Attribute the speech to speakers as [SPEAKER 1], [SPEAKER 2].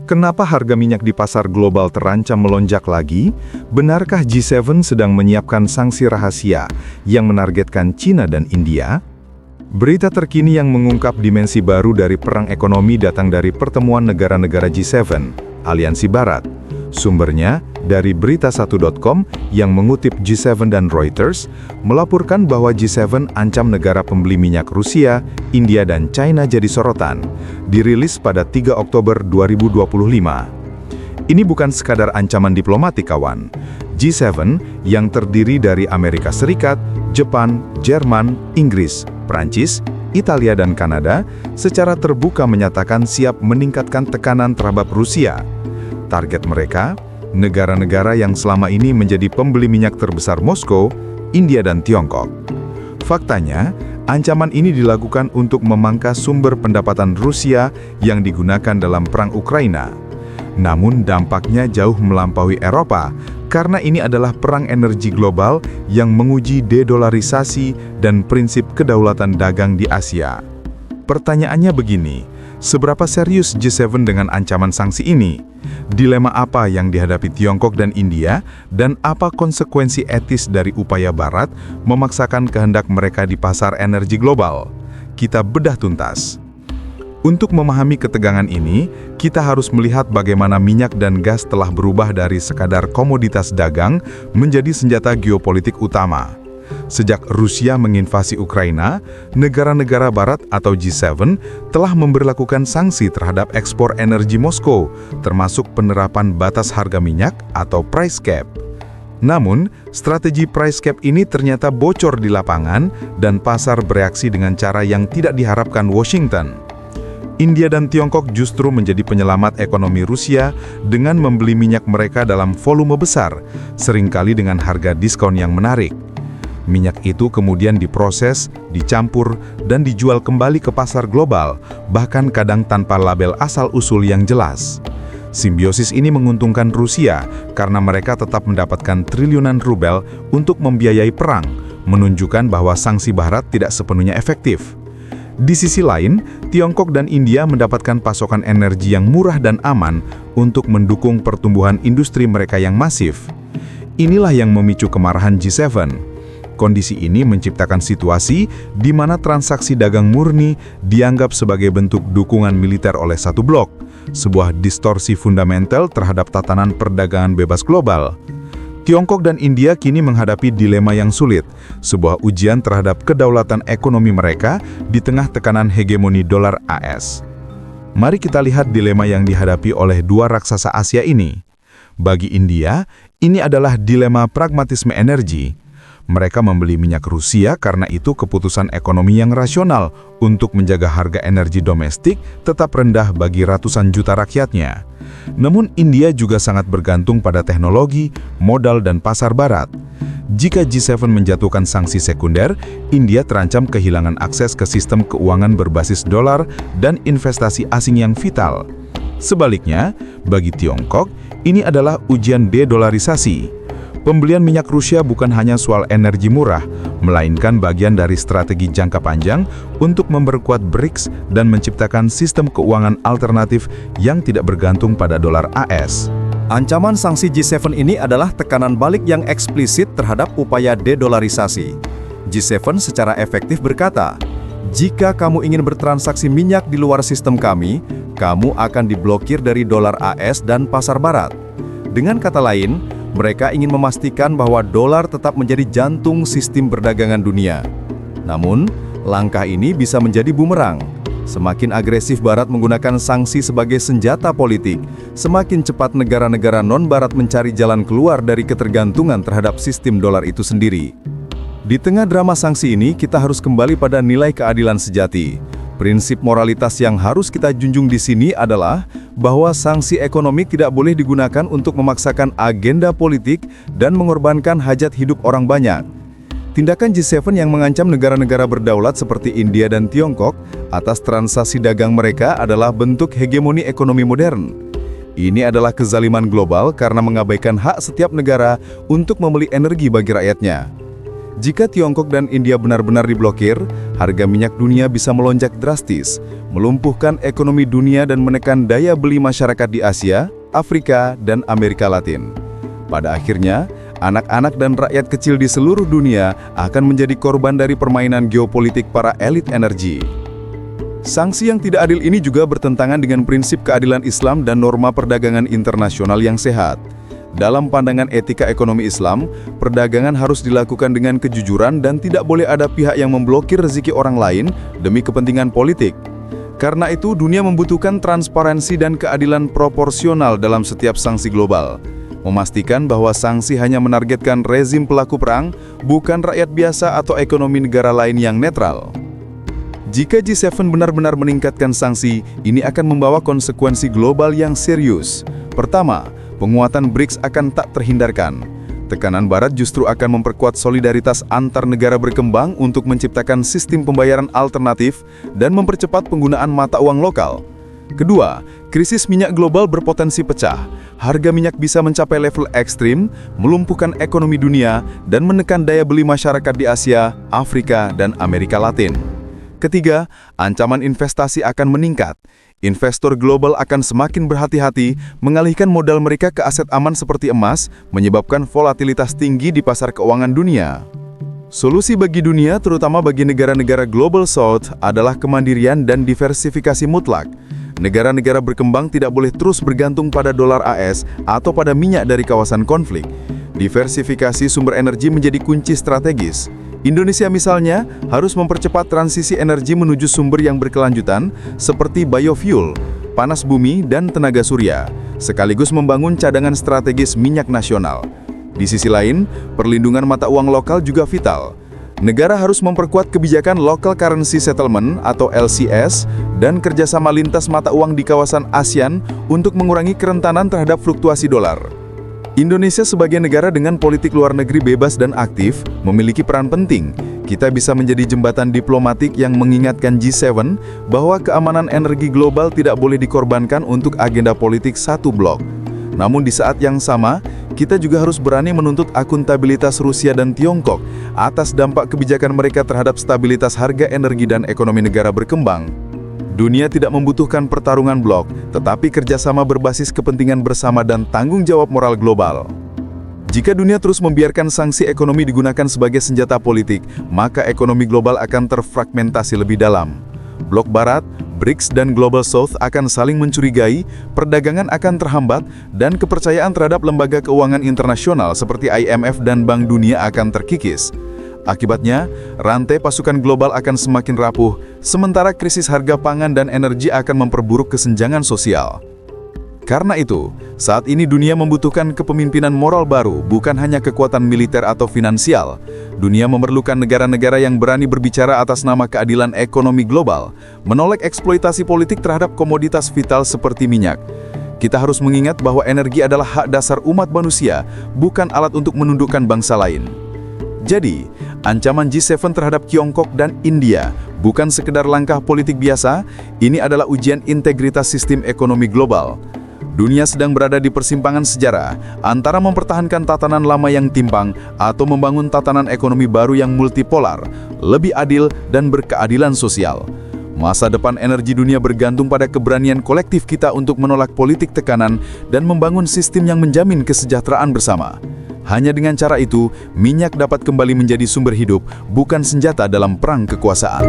[SPEAKER 1] Kenapa harga minyak di pasar global terancam melonjak lagi? Benarkah G7 sedang menyiapkan sanksi rahasia yang menargetkan China dan India? Berita terkini yang mengungkap dimensi baru dari perang ekonomi datang dari pertemuan negara-negara G7, Aliansi Barat. Sumbernya dari berita1.com yang mengutip G7 dan Reuters, melaporkan bahwa G7 ancam negara pembeli minyak Rusia, India dan China jadi sorotan. Dirilis pada 3 Oktober 2025. Ini bukan sekadar ancaman diplomatik, kawan. G7 yang terdiri dari Amerika Serikat, Jepang, Jerman, Inggris, Prancis, Italia dan Kanada secara terbuka menyatakan siap meningkatkan tekanan terhadap Rusia. Target mereka, negara-negara yang selama ini menjadi pembeli minyak terbesar Moskow, India dan Tiongkok. Faktanya, ancaman ini dilakukan untuk memangkas sumber pendapatan Rusia yang digunakan dalam perang Ukraina. Namun dampaknya jauh melampaui Eropa, karena ini adalah perang energi global yang menguji dedolarisasi dan prinsip kedaulatan dagang di Asia. Pertanyaannya begini, seberapa serius G7 dengan ancaman sanksi ini? Dilema apa yang dihadapi Tiongkok dan India, dan apa konsekuensi etis dari upaya Barat memaksakan kehendak mereka di pasar energi global? Kita bedah tuntas. Untuk memahami ketegangan ini, kita harus melihat bagaimana minyak dan gas telah berubah dari sekadar komoditas dagang menjadi senjata geopolitik utama. Sejak Rusia menginvasi Ukraina, negara-negara Barat atau G7 telah memberlakukan sanksi terhadap ekspor energi Moskow, termasuk penerapan batas harga minyak atau price cap. Namun, strategi price cap ini ternyata bocor di lapangan dan pasar bereaksi dengan cara yang tidak diharapkan Washington. India dan Tiongkok justru menjadi penyelamat ekonomi Rusia dengan membeli minyak mereka dalam volume besar, seringkali dengan harga diskon yang menarik. Minyak itu kemudian diproses, dicampur, dan dijual kembali ke pasar global, bahkan kadang tanpa label asal-usul yang jelas. Simbiosis ini menguntungkan Rusia karena mereka tetap mendapatkan triliunan rubel untuk membiayai perang, menunjukkan bahwa sanksi Barat tidak sepenuhnya efektif. Di sisi lain, Tiongkok dan India mendapatkan pasokan energi yang murah dan aman untuk mendukung pertumbuhan industri mereka yang masif. Inilah yang memicu kemarahan G7. Kondisi ini menciptakan situasi di mana transaksi dagang murni dianggap sebagai bentuk dukungan militer oleh satu blok, sebuah distorsi fundamental terhadap tatanan perdagangan bebas global. Tiongkok dan India kini menghadapi dilema yang sulit, sebuah ujian terhadap kedaulatan ekonomi mereka di tengah tekanan hegemoni dolar AS. Mari kita lihat dilema yang dihadapi oleh dua raksasa Asia ini. Bagi India, ini adalah dilema pragmatisme energi. Mereka membeli minyak Rusia karena itu keputusan ekonomi yang rasional untuk menjaga harga energi domestik tetap rendah bagi ratusan juta rakyatnya. Namun India juga sangat bergantung pada teknologi, modal dan pasar Barat. Jika G7 menjatuhkan sanksi sekunder, India terancam kehilangan akses ke sistem keuangan berbasis dolar dan investasi asing yang vital. Sebaliknya, bagi Tiongkok, ini adalah ujian dedolarisasi. Pembelian minyak Rusia bukan hanya soal energi murah, melainkan bagian dari strategi jangka panjang untuk memperkuat BRICS dan menciptakan sistem keuangan alternatif yang tidak bergantung pada dolar AS.
[SPEAKER 2] Ancaman sanksi G7 ini adalah tekanan balik yang eksplisit terhadap upaya dedolarisasi. G7 secara efektif berkata, jika kamu ingin bertransaksi minyak di luar sistem kami, kamu akan diblokir dari dolar AS dan pasar Barat. Dengan kata lain, mereka ingin memastikan bahwa dolar tetap menjadi jantung sistem perdagangan dunia. Namun, langkah ini bisa menjadi bumerang. Semakin agresif Barat menggunakan sanksi sebagai senjata politik, semakin cepat negara-negara non-Barat mencari jalan keluar dari ketergantungan terhadap sistem dolar itu sendiri. Di tengah drama sanksi ini, kita harus kembali pada nilai keadilan sejati. Prinsip moralitas yang harus kita junjung di sini adalah bahwa sanksi ekonomi tidak boleh digunakan untuk memaksakan agenda politik dan mengorbankan hajat hidup orang banyak. Tindakan G7 yang mengancam negara-negara berdaulat seperti India dan Tiongkok atas transaksi dagang mereka adalah bentuk hegemoni ekonomi modern. Ini adalah kezaliman global karena mengabaikan hak setiap negara untuk membeli energi bagi rakyatnya. Jika Tiongkok dan India benar-benar diblokir, harga minyak dunia bisa melonjak drastis, melumpuhkan ekonomi dunia dan menekan daya beli masyarakat di Asia, Afrika, dan Amerika Latin. Pada akhirnya, anak-anak dan rakyat kecil di seluruh dunia akan menjadi korban dari permainan geopolitik para elit energi. Sanksi yang tidak adil ini juga bertentangan dengan prinsip keadilan Islam dan norma perdagangan internasional yang sehat. Dalam pandangan etika ekonomi Islam, perdagangan harus dilakukan dengan kejujuran dan tidak boleh ada pihak yang memblokir rezeki orang lain demi kepentingan politik. Karena itu, dunia membutuhkan transparansi dan keadilan proporsional dalam setiap sanksi global. Memastikan bahwa sanksi hanya menargetkan rezim pelaku perang, bukan rakyat biasa atau ekonomi negara lain yang netral. Jika G7 benar-benar meningkatkan sanksi, ini akan membawa konsekuensi global yang serius. Pertama, penguatan BRICS akan tak terhindarkan. Tekanan Barat justru akan memperkuat solidaritas antar negara berkembang untuk menciptakan sistem pembayaran alternatif dan mempercepat penggunaan mata uang lokal. Kedua, krisis minyak global berpotensi pecah. Harga minyak bisa mencapai level ekstrim, melumpuhkan ekonomi dunia, dan menekan daya beli masyarakat di Asia, Afrika, dan Amerika Latin. Ketiga, ancaman investasi akan meningkat. Investor global akan semakin berhati-hati mengalihkan modal mereka ke aset aman seperti emas, menyebabkan volatilitas tinggi di pasar keuangan dunia. Solusi bagi dunia, terutama bagi negara-negara Global South, adalah kemandirian dan diversifikasi mutlak. Negara-negara berkembang tidak boleh terus bergantung pada dolar AS atau pada minyak dari kawasan konflik. Diversifikasi sumber energi menjadi kunci strategis. Indonesia misalnya harus mempercepat transisi energi menuju sumber yang berkelanjutan seperti biofuel, panas bumi, dan tenaga surya, sekaligus membangun cadangan strategis minyak nasional. Di sisi lain, perlindungan mata uang lokal juga vital. Negara harus memperkuat kebijakan Local Currency Settlement atau LCS dan kerjasama lintas mata uang di kawasan ASEAN untuk mengurangi kerentanan terhadap fluktuasi dolar. Indonesia sebagai negara dengan politik luar negeri bebas dan aktif memiliki peran penting. Kita bisa menjadi jembatan diplomatik yang mengingatkan G7 bahwa keamanan energi global tidak boleh dikorbankan untuk agenda politik satu blok. Namun di saat yang sama, kita juga harus berani menuntut akuntabilitas Rusia dan Tiongkok atas dampak kebijakan mereka terhadap stabilitas harga energi dan ekonomi negara berkembang. Dunia tidak membutuhkan pertarungan blok, tetapi kerjasama berbasis kepentingan bersama dan tanggung jawab moral global. Jika dunia terus membiarkan sanksi ekonomi digunakan sebagai senjata politik, maka ekonomi global akan terfragmentasi lebih dalam. Blok Barat, BRICS, dan Global South akan saling mencurigai, perdagangan akan terhambat, dan kepercayaan terhadap lembaga keuangan internasional seperti IMF dan Bank Dunia akan terkikis. Akibatnya, rantai pasukan global akan semakin rapuh, sementara krisis harga pangan dan energi akan memperburuk kesenjangan sosial. Karena itu, saat ini dunia membutuhkan kepemimpinan moral baru, bukan hanya kekuatan militer atau finansial. Dunia memerlukan negara-negara yang berani berbicara atas nama keadilan ekonomi global, menolak eksploitasi politik terhadap komoditas vital seperti minyak. Kita harus mengingat bahwa energi adalah hak dasar umat manusia, bukan alat untuk menundukkan bangsa lain. Jadi, ancaman G7 terhadap Tiongkok dan India bukan sekedar langkah politik biasa, ini adalah ujian integritas sistem ekonomi global. Dunia sedang berada di persimpangan sejarah antara mempertahankan tatanan lama yang timpang atau membangun tatanan ekonomi baru yang multipolar, lebih adil dan berkeadilan sosial. Masa depan energi dunia bergantung pada keberanian kolektif kita untuk menolak politik tekanan dan membangun sistem yang menjamin kesejahteraan bersama. Hanya dengan cara itu, minyak dapat kembali menjadi sumber hidup, bukan senjata dalam perang kekuasaan.